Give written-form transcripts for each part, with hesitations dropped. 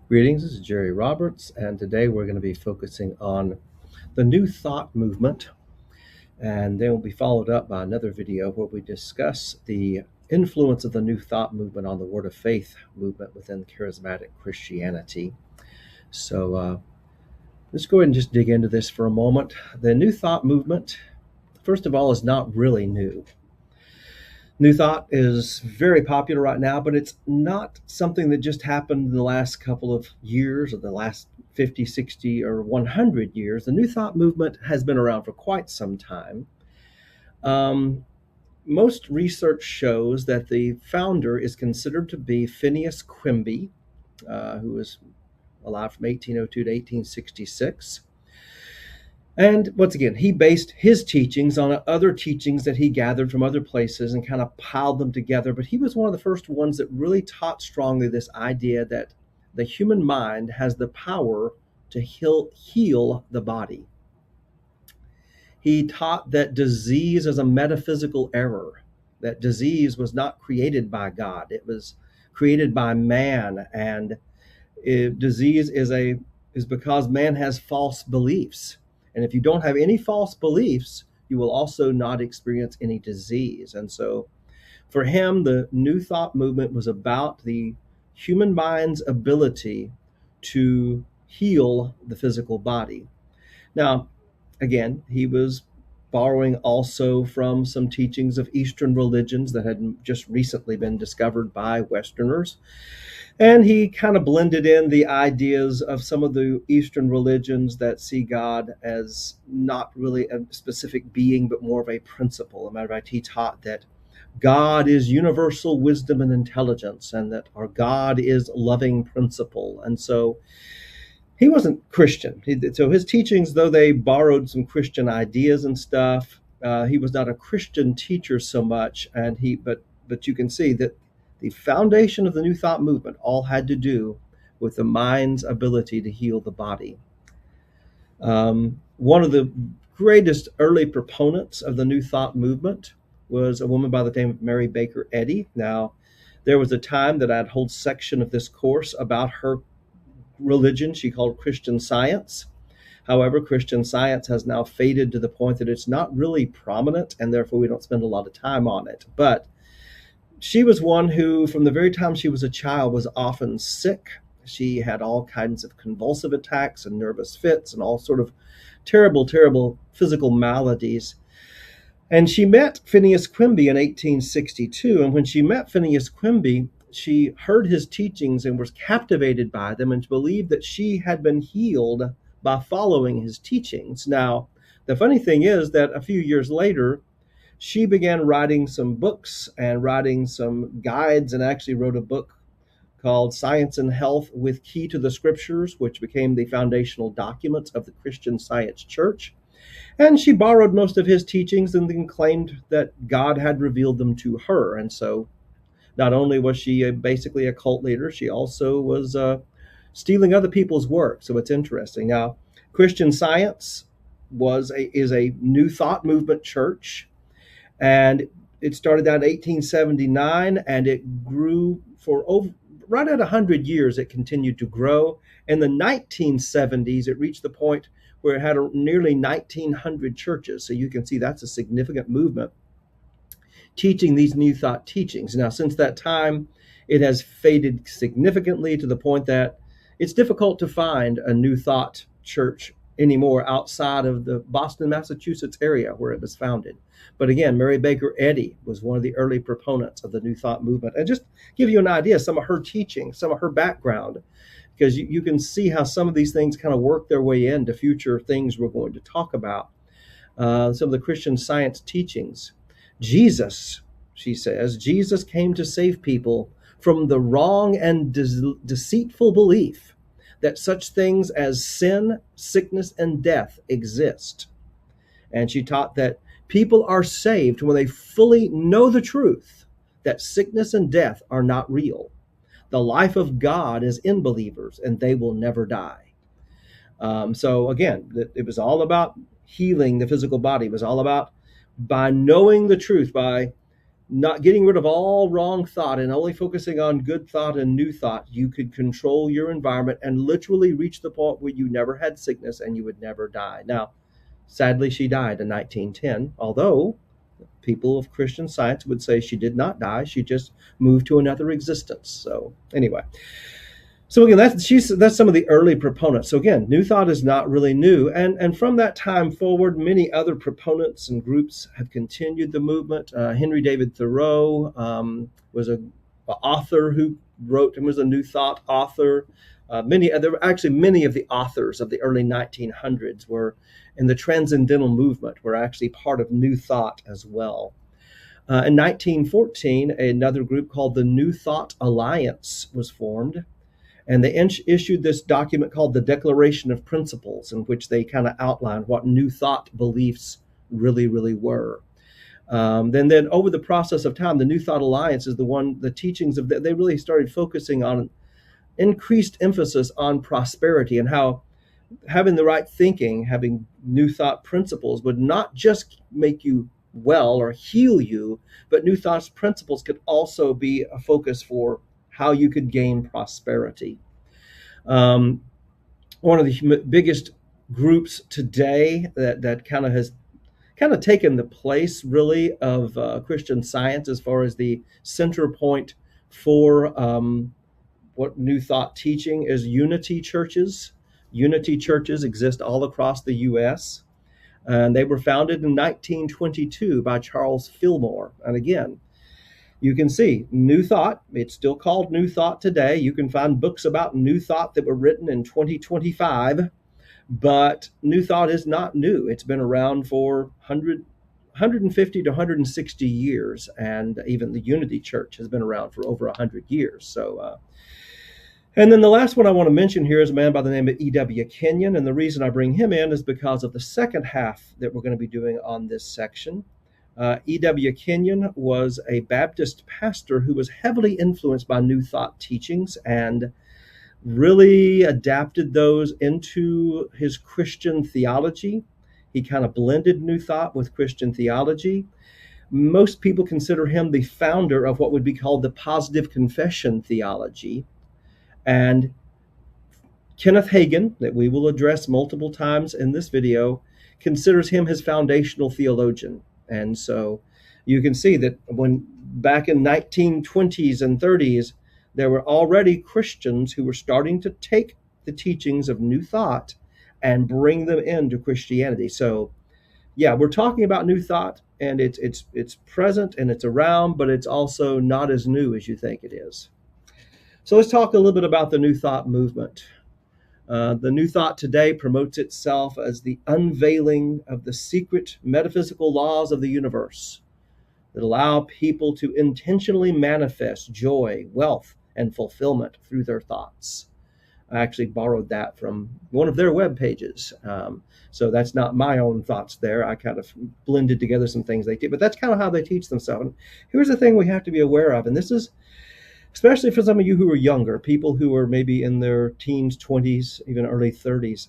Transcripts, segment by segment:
Greetings, this is Jerry Roberts, and today we're going to be focusing on the New Thought movement, and then we'll be followed up by another video where we discuss the influence of the New Thought movement on the Word of Faith movement within charismatic Christianity. So let's go ahead and just dig into this for a moment. The New Thought movement, first of all, is not really new. New Thought is very popular right now, but it's not something that just happened in the last couple of years or the last 50, 60, or 100 years. The New Thought movement has been around for quite some time. Um, Most research shows that the founder is considered to be Phineas Quimby, who was alive from 1802 to 1866. And once again, he based his teachings on other teachings that he gathered from other places and kind of piled them together. But he was one of the first ones that really taught strongly this idea that the human mind has the power to heal the body. He taught that disease is a metaphysical error, that disease was not created by God, it was created by man. And disease is because man has false beliefs. And if you don't have any false beliefs, you will also not experience any disease. And so for him, the New Thought movement was about the human mind's ability to heal the physical body. Now, again, he was borrowing also from some teachings of Eastern religions that had just recently been discovered by Westerners. And he kind of blended in the ideas of some of the Eastern religions that see God as not really a specific being, but more of a principle. As a matter of fact, he taught that God is universal wisdom and intelligence, and that our God is loving principle. And so he wasn't Christian. So his teachings, though they borrowed some Christian ideas and stuff, he was not a Christian teacher so much. But you can see that the foundation of the New Thought movement all had to do with the mind's ability to heal the body. One of the greatest early proponents of the New Thought movement was a woman by the name of Mary Baker Eddy. Now, there was a time that I'd hold section of this course about her religion she called Christian Science. However, Christian Science has now faded to the point that it's not really prominent, and therefore we don't spend a lot of time on it. But she was one who, from the very time she was a child, was often sick. She had all kinds of convulsive attacks and nervous fits and all sort of terrible, terrible physical maladies. And she met Phineas Quimby in 1862. And when she met Phineas Quimby, she heard his teachings and was captivated by them and believed that she had been healed by following his teachings. Now, the funny thing is that a few years later, she began writing some books and writing some guides, and actually wrote a book called Science and Health with Key to the Scriptures, which became the foundational documents of the Christian Science Church. And she borrowed most of his teachings and then claimed that God had revealed them to her. And so not only was she basically a cult leader, she also was stealing other people's work. So it's interesting. Now, Christian Science is a New Thought movement church, and it started out in 1879, and it grew for right at 100 years. It continued to grow. In the 1970s, it reached the point where it had nearly 1,900 churches. So you can see that's a significant movement teaching these New Thought teachings. Now, since that time, it has faded significantly to the point that it's difficult to find a New Thought church anymore outside of the Boston, Massachusetts area where it was founded. But again, Mary Baker Eddy was one of the early proponents of the New Thought movement. And just give you an idea, some of her teaching, some of her background, because you can see how some of these things kind of work their way into future things we're going to talk about. Some of the Christian Science teachings. Jesus, she says, Jesus came to save people from the wrong and deceitful belief that such things as sin, sickness, and death exist. And she taught that people are saved when they fully know the truth that sickness and death are not real. The life of God is in believers, and they will never die. So again, it was all about healing the physical body. It was all about, by knowing the truth, by not getting rid of all wrong thought and only focusing on good thought and new thought, you could control your environment and literally reach the point where you never had sickness and you would never die. Now, sadly, she died in 1910, although people of Christian Science would say she did not die. She just moved to another existence. So, anyway. So again, that's some of the early proponents. So again, New Thought is not really new, and from that time forward, many other proponents and groups have continued the movement. Henry David Thoreau was a author who wrote and was a New Thought author. Many of the authors of the early 1900s were in the Transcendental Movement, were actually part of New Thought as well. In 1914, another group called the New Thought Alliance was formed. And they issued this document called the Declaration of Principles, in which they kind of outlined what New Thought beliefs really, really were. Then over the process of time, the New Thought Alliance is the teachings of they really started focusing on increased emphasis on prosperity and how having the right thinking, having New Thought principles would not just make you well or heal you, but New Thought's principles could also be a focus for how you could gain prosperity. One of the biggest groups today that kind of has taken the place really of Christian Science as far as the center point for what New Thought teaching is unity churches. Unity churches exist all across the U.S. And they were founded in 1922 by Charles Fillmore. And again, you can see New Thought. It's still called New Thought today. You can find books about New Thought that were written in 2025, but New Thought is not new. It's been around for 150 to 160 years, and even the Unity Church has been around for over 100 years. So, and then the last one I want to mention here is a man by the name of E.W. Kenyon, and the reason I bring him in is because of the second half that we're going to be doing on this section. E.W. Kenyon was a Baptist pastor who was heavily influenced by New Thought teachings and really adapted those into his Christian theology. He kind of blended New Thought with Christian theology. Most people consider him the founder of what would be called the positive confession theology. And Kenneth Hagin, that we will address multiple times in this video, considers him his foundational theologian. And so you can see that when back in 1920s and 30s, there were already Christians who were starting to take the teachings of New Thought and bring them into Christianity. So yeah, we're talking about New Thought, and it's present and it's around, but it's also not as new as you think it is. So let's talk a little bit about the New Thought movement. The New Thought today promotes itself as the unveiling of the secret metaphysical laws of the universe that allow people to intentionally manifest joy, wealth, and fulfillment through their thoughts. I actually borrowed that from one of their web pages. So that's not my own thoughts there. I kind of blended together some things they teach, but that's kind of how they teach themselves. And here's the thing we have to be aware of, and this is especially for some of you who are younger, people who are maybe in their teens, 20s, even early 30s.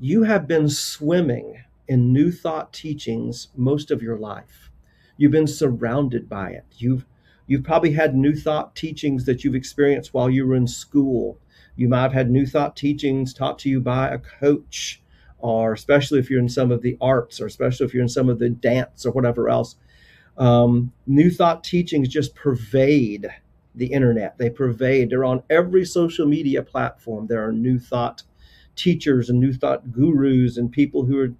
You have been swimming in New Thought teachings most of your life. You've been surrounded by it. You've probably had New Thought teachings that you've experienced while you were in school. You might have had New Thought teachings taught to you by a coach, or especially if you're in some of the arts, or especially if you're in some of the dance or whatever else. New Thought teachings just pervade the internet. They're on every social media platform. There are New Thought teachers and New Thought gurus and people who are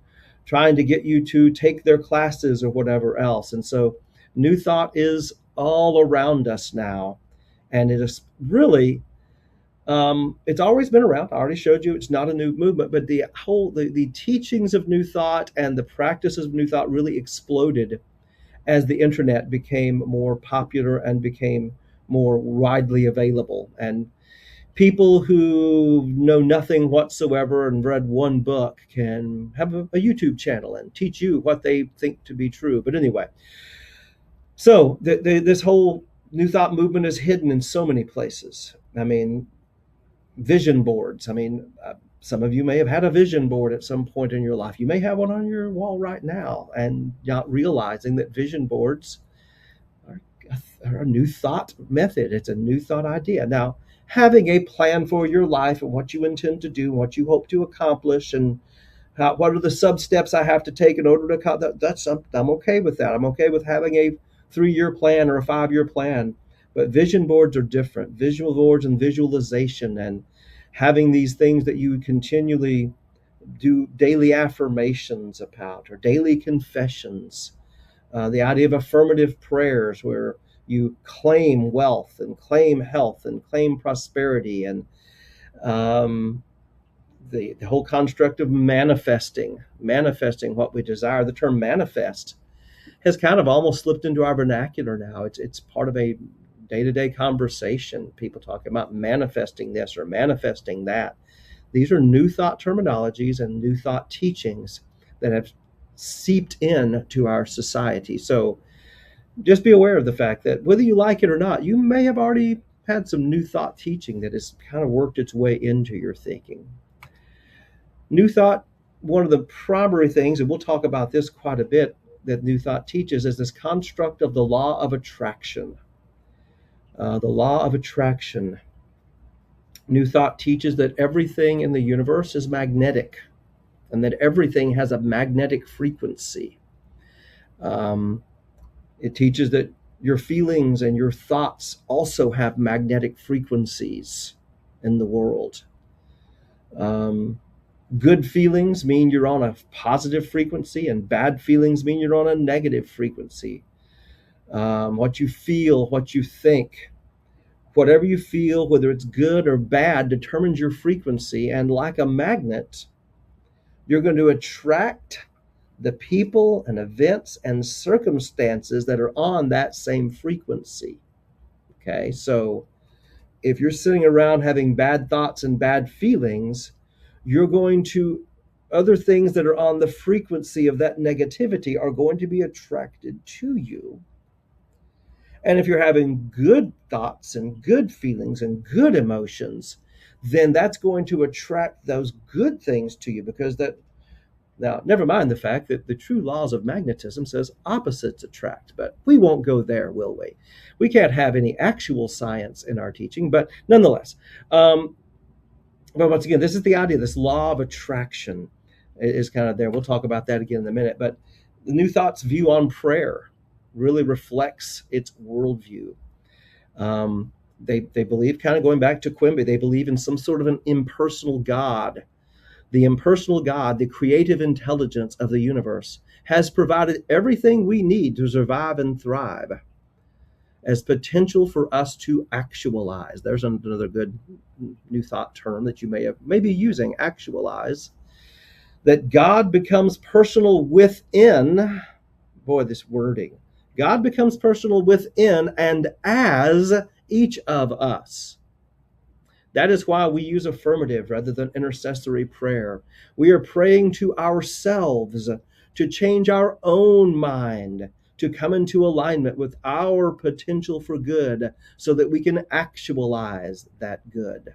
trying to get you to take their classes or whatever else. And so New Thought is all around us now. And it is really, it's always been around. I already showed you it's not a new movement, but the teachings of New Thought and the practices of New Thought really exploded as the internet became more popular and became more widely available. And people who know nothing whatsoever and read one book can have a YouTube channel and teach you what they think to be true. But anyway, so this whole New Thought movement is hidden in so many places. I mean, vision boards. I mean, some of you may have had a vision board at some point in your life. You may have one on your wall right now and not realizing that vision boards new thought method. It's a new thought idea. Now, having a plan for your life and what you intend to do, what you hope to accomplish, and what are the sub steps I have to take in order to that's I'm okay with that. I'm okay with having a 3-year plan or a 5-year plan. But vision boards are different. Visual boards and visualization and having these things that you continually do daily affirmations about or daily confessions. The idea of affirmative prayers where you claim wealth and claim health and claim prosperity and um, the whole construct of manifesting what we desire. The term manifest has kind of almost slipped into our vernacular now. It's part of a day-to-day conversation. People talk about manifesting this or manifesting that. These are new thought terminologies and new thought teachings that have seeped into our society. So just be aware of the fact that whether you like it or not, you may have already had some new thought teaching that has kind of worked its way into your thinking. New thought, one of the primary things, and we'll talk about this quite a bit, that New Thought teaches is this construct of the law of attraction. The law of attraction. New Thought teaches that everything in the universe is magnetic and that everything has a magnetic frequency. It teaches that your feelings and your thoughts also have magnetic frequencies in the world. Good feelings mean you're on a positive frequency, and bad feelings mean you're on a negative frequency. What you feel, what you think, whatever you feel, whether it's good or bad, determines your frequency. And like a magnet, you're going to attract the people and events and circumstances that are on that same frequency. Okay, so if you're sitting around having bad thoughts and bad feelings, you're going to, other things that are on the frequency of that negativity are going to be attracted to you. And if you're having good thoughts and good feelings and good emotions, then that's going to attract those good things to you, because that, now, never mind the fact that the true laws of magnetism says opposites attract, but we won't go there, will we? We can't have any actual science in our teaching, but nonetheless, but once again, this is the idea, this law of attraction is kind of there. We'll talk about that again in a minute. But the New Thought's view on prayer really reflects its worldview. They believe, kind of going back to Quimby, they believe in some sort of an impersonal God. The impersonal God, the creative intelligence of the universe, has provided everything we need to survive and thrive as potential for us to actualize. There's another good New Thought term that you may be using, actualize. That God becomes personal within, boy, this wording. God becomes personal within and as each of us. That is why we use affirmative rather than intercessory prayer. We are praying to ourselves to change our own mind, to come into alignment with our potential for good so that we can actualize that good.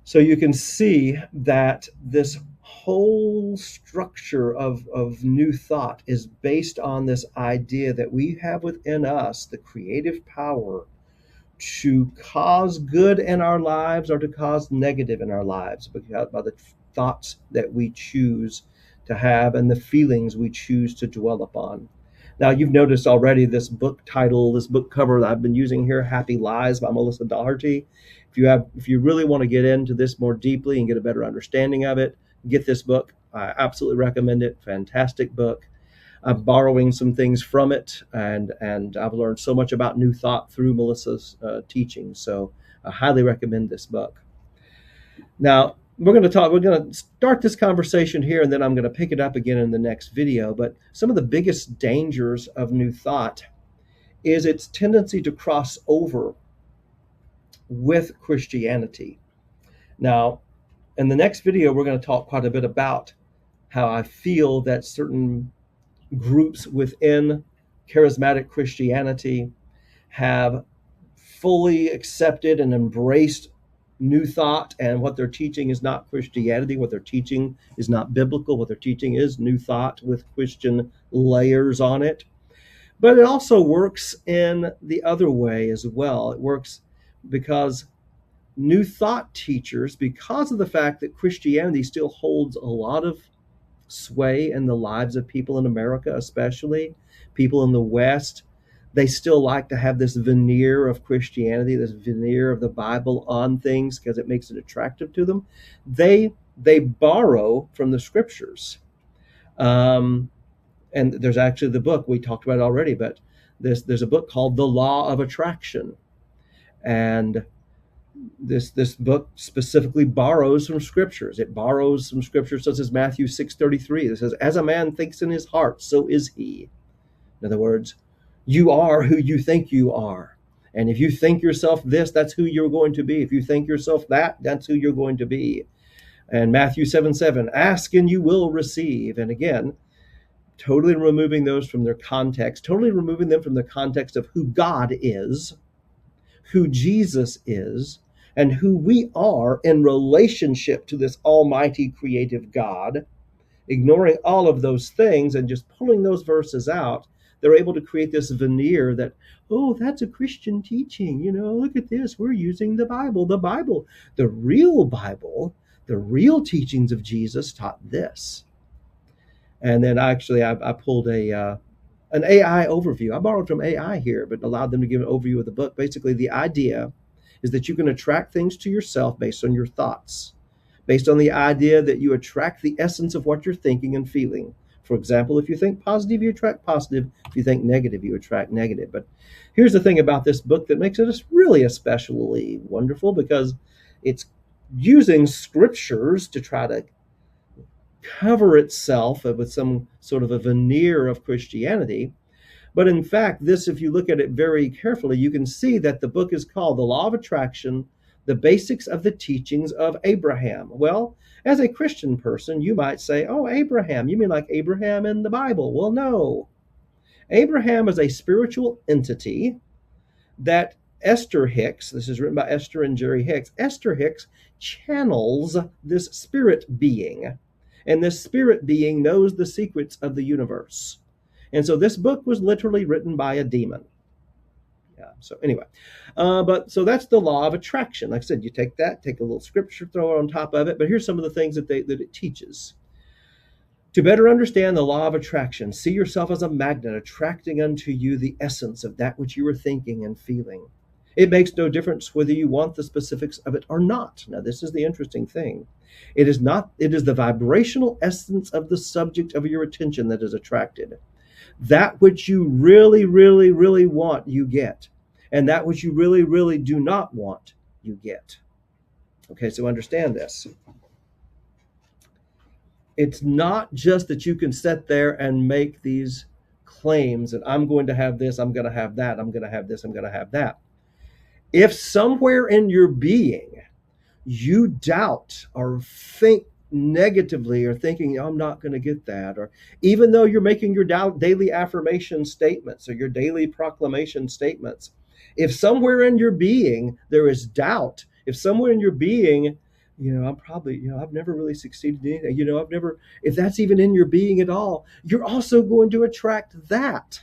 So you can see that this whole structure of New Thought is based on this idea that we have within us the creative power to cause good in our lives or to cause negative in our lives by the thoughts that we choose to have and the feelings we choose to dwell upon. Now, you've noticed already this book title, this book cover that I've been using here, Happy Lies by Melissa Doherty. If you really want to get into this more deeply and get a better understanding of it, get this book. I absolutely recommend it. Fantastic book. I'm borrowing some things from it, and I've learned so much about New Thought through Melissa's teaching. So I highly recommend this book. Now, we're going to start this conversation here, and then I'm going to pick it up again in the next video. But some of the biggest dangers of New Thought is its tendency to cross over with Christianity. Now, in the next video, we're going to talk quite a bit about how I feel that certain groups within charismatic Christianity have fully accepted and embraced New Thought, and what they're teaching is not Christianity. What they're teaching is not biblical. What they're teaching is New Thought with Christian layers on it. But it also works in the other way as well. It works because New Thought teachers, because of the fact that Christianity still holds a lot of sway in the lives of people in America, especially people in the West, they still like to have this veneer of Christianity, this veneer of the Bible on things because it makes it attractive to them. They borrow from the scriptures. Um, and there's actually the book we talked about already, but there's a book called The Law of Attraction, and this book specifically borrows from scriptures. It borrows from scriptures such as Matthew 6:33 that says, "As a man thinks in his heart, so is he." In other words, you are who you think you are. And if you think yourself this, that's who you're going to be. If you think yourself that, that's who you're going to be. And Matthew 7:7, "Ask and you will receive." And again, totally removing those from their context, totally removing them from the context of who God is, who Jesus is, and who we are in relationship to this almighty creative God, ignoring all of those things and just pulling those verses out. They're able to create this veneer that, oh, that's a Christian teaching. Look at this. We're using the Bible. The real Bible, the real teachings of Jesus taught this. And then actually, I pulled an AI overview. I borrowed from AI here, but allowed them to give an overview of the book. Basically, the idea is that you can attract things to yourself based on your thoughts, based on the idea that you attract the essence of what you're thinking and feeling. For example, if you think positive, you attract positive. If you think negative, you attract negative. But here's the thing about this book that makes it really especially wonderful, because it's using scriptures to try to cover itself with some sort of a veneer of Christianity. But in fact, this, if you look at it very carefully, you can see that the book is called The Law of Attraction, The Basics of the Teachings of Abraham. Well, as a Christian person, you might say, oh, Abraham, you mean like Abraham in the Bible? Well, no. Abraham is a spiritual entity that Esther Hicks, this is written by Esther and Jerry Hicks, Esther Hicks channels this spirit being. And this spirit being knows the secrets of the universe. And so this book was literally written by a demon. Yeah. So anyway, so that's the law of attraction. Like I said, you take a little scripture, throw it on top of it. But here's some of the things that it teaches. To better understand the law of attraction, see yourself as a magnet attracting unto you the essence of that which you are thinking and feeling. It makes no difference whether you want the specifics of it or not. Now, this is the interesting thing. It is the vibrational essence of the subject of your attention that is attracted. That which you really, really, really want, you get. And that which you really, really do not want, you get. Okay, so understand this. It's not just that you can sit there and make these claims that I'm going to have this, I'm going to have that, I'm going to have this, I'm going to have that. If somewhere in your being you doubt or think negatively or thinking, I'm not going to get that, or even though you're making your daily affirmation statements or your daily proclamation statements, if somewhere in your being there is doubt, if somewhere in your being, I'm probably, I've never really succeeded in anything, if that's even in your being at all, you're also going to attract that.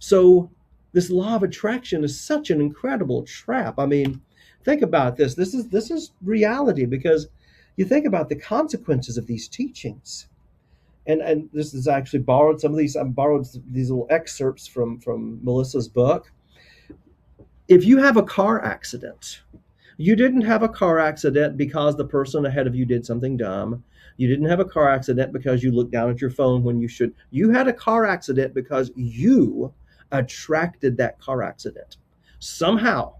So this law of attraction is such an incredible trap. I mean, think about this. This is reality, because you think about the consequences of these teachings. And this is actually borrowed some of these. I borrowed these little excerpts from Melissa's book. If you have a car accident, you didn't have a car accident because the person ahead of you did something dumb. You didn't have a car accident because you looked down at your phone when you should. You had a car accident because you attracted that car accident. Somehow,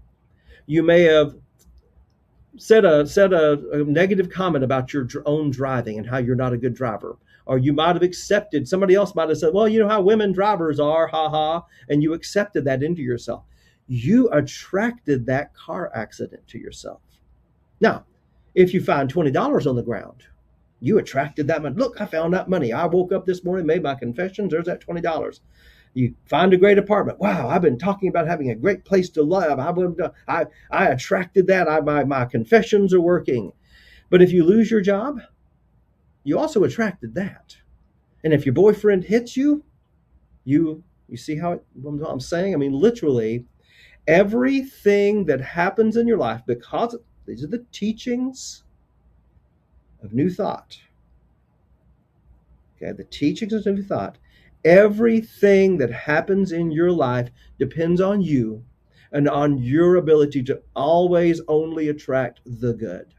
you may have said a negative comment about your own driving and how you're not a good driver. Or you might have accepted, somebody else might have said, well, you know how women drivers are, ha ha, and you accepted that into yourself. You attracted that car accident to yourself. Now, if you find $20 on the ground, you attracted that money. Look, I found that money. I woke up this morning, made my confessions. There's that $20. You find a great apartment. Wow, I've been talking about having a great place to live. I attracted that. My confessions are working. But if you lose your job, you also attracted that. And if your boyfriend hits you, you You see what I'm saying? I mean, literally, everything that happens in your life, because these are the teachings of New Thought. Okay, the teachings of New Thought. Everything that happens in your life depends on you and on your ability to always only attract the good.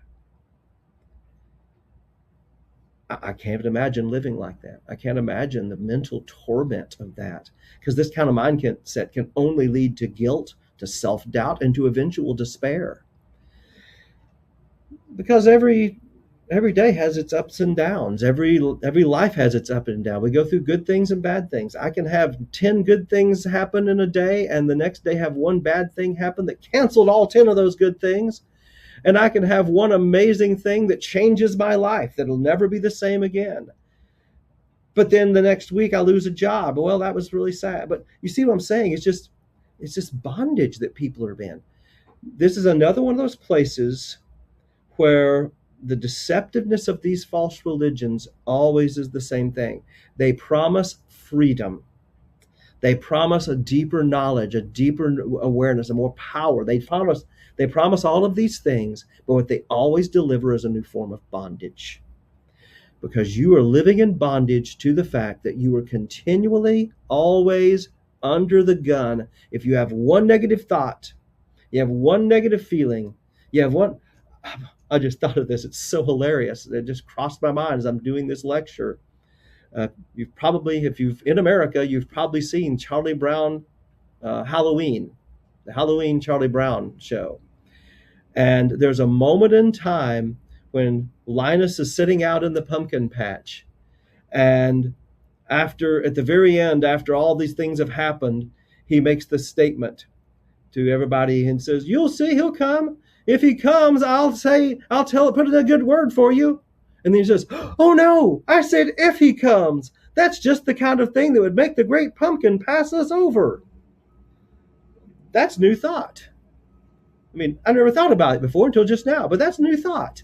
I can't imagine living like that. I can't imagine the mental torment of that, because this kind of mindset can only lead to guilt, to self-doubt, and to eventual despair. Because every day has its ups and downs. Every life has its up and down. We go through good things and bad things. I can have 10 good things happen in a day, and the next day have one bad thing happen that canceled all 10 of those good things. And I can have one amazing thing that changes my life that'll never be the same again. But then the next week I lose a job. Well, that was really sad. But you see what I'm saying? It's just bondage that people are in. This is another one of those places where the deceptiveness of these false religions always is the same thing. They promise freedom. They promise a deeper knowledge, a deeper awareness, a more power. They promise all of these things, but what they always deliver is a new form of bondage. Because you are living in bondage to the fact that you are continually, always under the gun. If you have one negative thought, you have one negative feeling, you have one. I just thought of this. It's so hilarious. It just crossed my mind as I'm doing this lecture. You've probably, if you've in America, you've probably seen Charlie Brown Halloween, the Halloween Charlie Brown show. And there's a moment in time when Linus is sitting out in the pumpkin patch, and at the very end, after all these things have happened, he makes this statement to everybody and says, "You'll see, he'll come. If he comes, I'll put in a good word for you." And then he says, "Oh no, I said if he comes. That's just the kind of thing that would make the great pumpkin pass us over." That's New Thought. I mean, I never thought about it before until just now, but that's New Thought.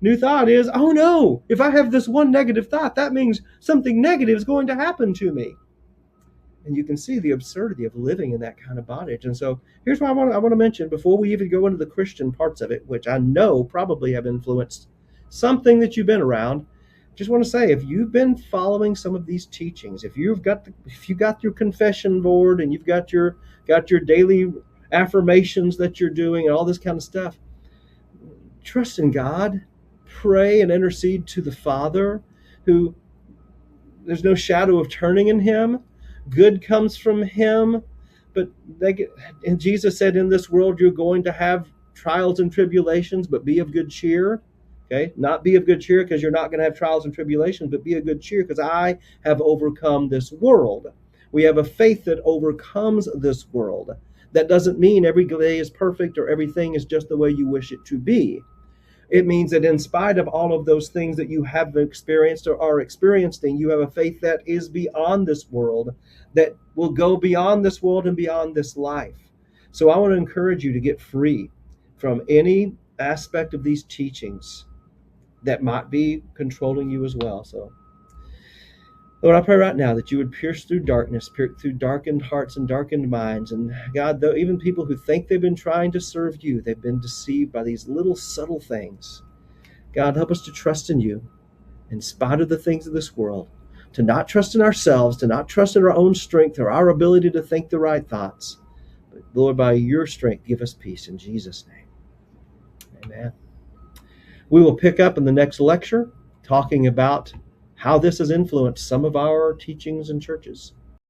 New Thought is, oh no, if I have this one negative thought, that means something negative is going to happen to me. And you can see the absurdity of living in that kind of bondage. And so here's what I want to mention before we even go into the Christian parts of it, which I know probably have influenced something that you've been around. Just want to say, if you've been following some of these teachings, if you got your confession board and you've got your daily affirmations that you're doing and all this kind of stuff, trust in God, pray and intercede to the Father, who there's no shadow of turning in him. Good comes from him, and Jesus said, in this world you're going to have trials and tribulations, but be of good cheer. Okay, not be of good cheer because you're not going to have trials and tribulations, but be of good cheer because I have overcome this world. We have a faith that overcomes this world. That doesn't mean every day is perfect or everything is just the way you wish it to be. It means that in spite of all of those things that you have experienced or are experiencing, you have a faith that is beyond this world, that will go beyond this world and beyond this life. So I want to encourage you to get free from any aspect of these teachings that might be controlling you as well. So, Lord, I pray right now that you would pierce through darkness, pierce through darkened hearts and darkened minds. And God, though even people who think they've been trying to serve you, they've been deceived by these little subtle things. God, help us to trust in you in spite of the things of this world, to not trust in ourselves, to not trust in our own strength or our ability to think the right thoughts. But Lord, by your strength, give us peace in Jesus' name. Amen. We will pick up in the next lecture talking about how this has influenced some of our teachings and churches.